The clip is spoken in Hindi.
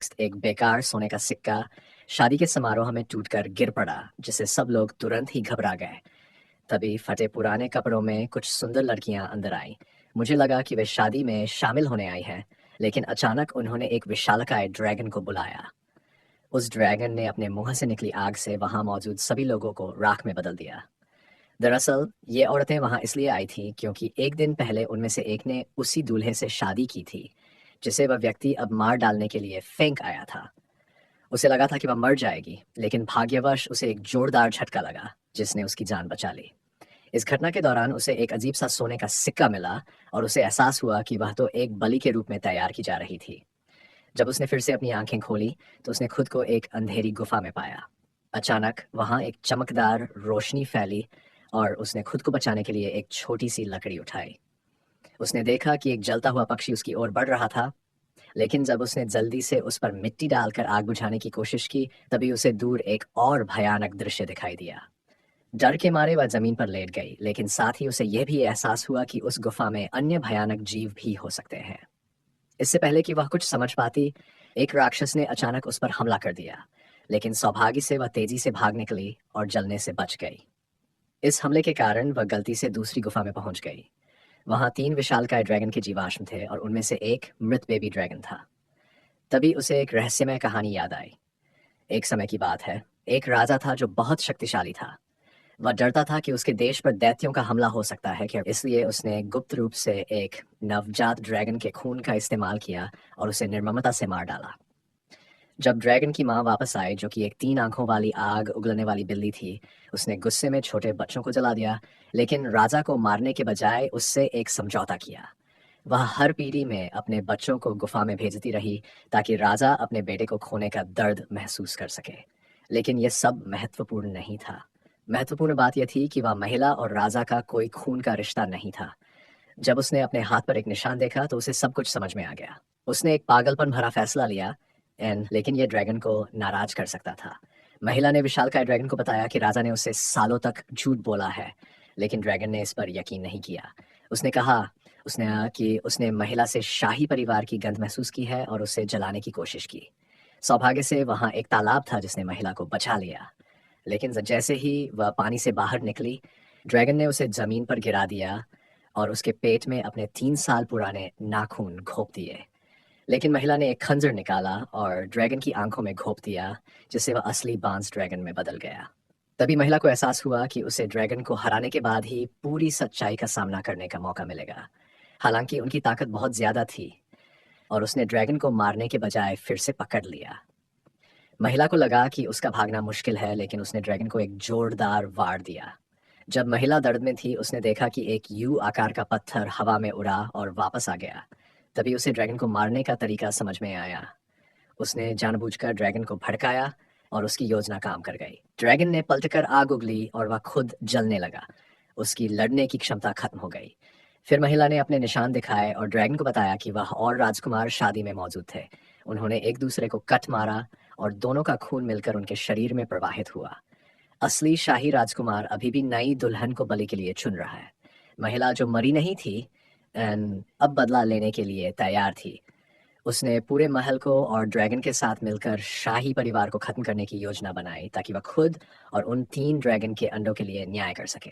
दोस्त एक बेकार सोने का सिक्का शादी के समारोह में टूटकर गिर पड़ा, जिससे सब लोग तुरंत ही घबरा गए। तभी फटे पुराने कपड़ों में कुछ सुंदर लड़कियां अंदर आईं। मुझे लगा कि वे शादी में शामिल होने आई हैं, लेकिन अचानक उन्होंने एक विशालकाय ड्रैगन को बुलाया। उस ड्रैगन ने अपने मुंह से निकली आग से वहां मौजूद सभी लोगों को राख में बदल दिया। दरअसल ये औरतें वहां इसलिए आई थीं क्योंकि एक दिन पहले उनमें से एक ने उसी दूल्हे से शादी की थी, जिसे वह व्यक्ति अब मार डालने के लिए फेंक आया था। उसे लगा था कि वह मर जाएगी, लेकिन भाग्यवश उसे एक जोरदार झटका लगा, जिसने उसकी जान बचा ली। इस घटना के दौरान उसे एक अजीब सा सोने का सिक्का मिला और उसे एहसास हुआ कि वह तो एक बलि के रूप में तैयार की जा रही थी। जब उसने फिर से अपनी आंखें खोली, तो उसने खुद को एक अंधेरी गुफा में पाया। अचानक वहां एक चमकदार रोशनी फैली और उसने खुद को बचाने के लिए एक छोटी सी लकड़ी उठाई। उसने देखा कि एक जलता हुआ पक्षी उसकी ओर बढ़ रहा था, लेकिन जब उसने जल्दी से उस पर मिट्टी डालकर आग बुझाने की कोशिश की, तभी उसे दूर एक और भयानक दृश्य दिखाई दिया। डर के मारे वह जमीन पर लेट गई, लेकिन साथ ही उसे यह भी एहसास हुआ कि उस गुफा में अन्य भयानक जीव भी हो सकते हैं। इससे पहले कि वह कुछ समझ पाती, एक राक्षस ने अचानक उस पर हमला कर दिया, लेकिन सौभाग्य से वह तेजी से भाग निकली और जलने से बच गई। इस हमले के कारण वह गलती से दूसरी गुफा में पहुंच गई। वहां 3 विशालकाय ड्रैगन के जीवाश्म थे और उनमें से एक मृत बेबी ड्रैगन था। तभी उसे एक रहस्यमय कहानी याद आई। एक समय की बात है, एक राजा था जो बहुत शक्तिशाली था। वह डरता था कि उसके देश पर दैत्यों का हमला हो सकता है, कि इसलिए उसने गुप्त रूप से एक नवजात ड्रैगन के खून का इस्तेमाल किया और उसे निर्ममता से मार डाला। जब ड्रैगन की माँ वापस आई, जो कि एक 3 आंखों वाली आग उगलने वाली बिल्ली थी, उसने गुस्से में छोटे बच्चों को जला दिया, लेकिन राजा को मारने के बजाय उससे एक समझौता किया। वह हर पीढ़ी में अपने बच्चों को गुफा में भेजती रही, ताकि राजा अपने बेटे को खोने का दर्द महसूस कर सके। लेकिन यह सब महत्वपूर्ण नहीं था। महत्वपूर्ण बात यह थी कि वह महिला और राजा का कोई खून का रिश्ता नहीं था। जब उसने अपने हाथ पर एक निशान देखा, तो उसे सब कुछ समझ में आ गया। उसने एक पागलपन भरा फैसला लिया, लेकिन यह ड्रैगन को नाराज कर सकता था। महिला ने विशालकाय ड्रैगन को बताया कि राजा ने उससे सालों तक झूठ बोला है, लेकिन ड्रैगन ने इस पर यकीन नहीं किया। उसने कहा कि उसने महिला से शाही परिवार की गंध महसूस की है और उसे जलाने की कोशिश की। सौभाग्य से वहां एक तालाब था जिसने महिला को बचा लिया, लेकिन जैसे ही वह पानी से बाहर निकली, ड्रैगन ने उसे जमीन पर गिरा दिया और उसके पेट में अपने 3 साल पुराने नाखून घोंप दिए। लेकिन महिला ने एक खंजर निकाला और ड्रैगन की आंखों में घोंप दिया, जिससे वह असली बांस ड्रैगन में बदल गया। तभी महिला को एहसास हुआ कि उसे ड्रैगन को हराने के बाद ही पूरी सच्चाई का सामना करने का मौका मिलेगा। हालांकि उनकी ताकत बहुत ज्यादा थी और उसने ड्रैगन को मारने के बजाय फिर से पकड़ लिया। महिला को लगा कि उसका भागना मुश्किल है, लेकिन उसने ड्रैगन को एक जोरदार वार दिया। जब महिला दर्द में थी, उसने देखा कि एक यू आकार का पत्थर हवा में उड़ा और वापस आ गया। तभी उसे ड्रैगन को मारने का तरीका समझ में आया। उसने जानबूझकर ड्रैगन को भड़काया और उसकी योजना काम कर गई। ड्रैगन ने पलटकर आग उगली और वह खुद जलने लगा। उसकी लड़ने की क्षमता खत्म हो गई। फिर महिला ने अपने निशान दिखाए और ड्रैगन को बताया कि वह और राजकुमार शादी में मौजूद थे। उन्होंने एक दूसरे को कट मारा और दोनों का खून मिलकर उनके शरीर में प्रवाहित हुआ। असली शाही राजकुमार अभी भी नई दुल्हन को बलि के लिए चुन रहा है। महिला जो मरी नहीं थी, अब बदला लेने के लिए तैयार थी। उसने पूरे महल को और ड्रैगन के साथ मिलकर शाही परिवार को खत्म करने की योजना बनाई, ताकि वह खुद और उन 3 ड्रैगन के अंडों के लिए न्याय कर सके।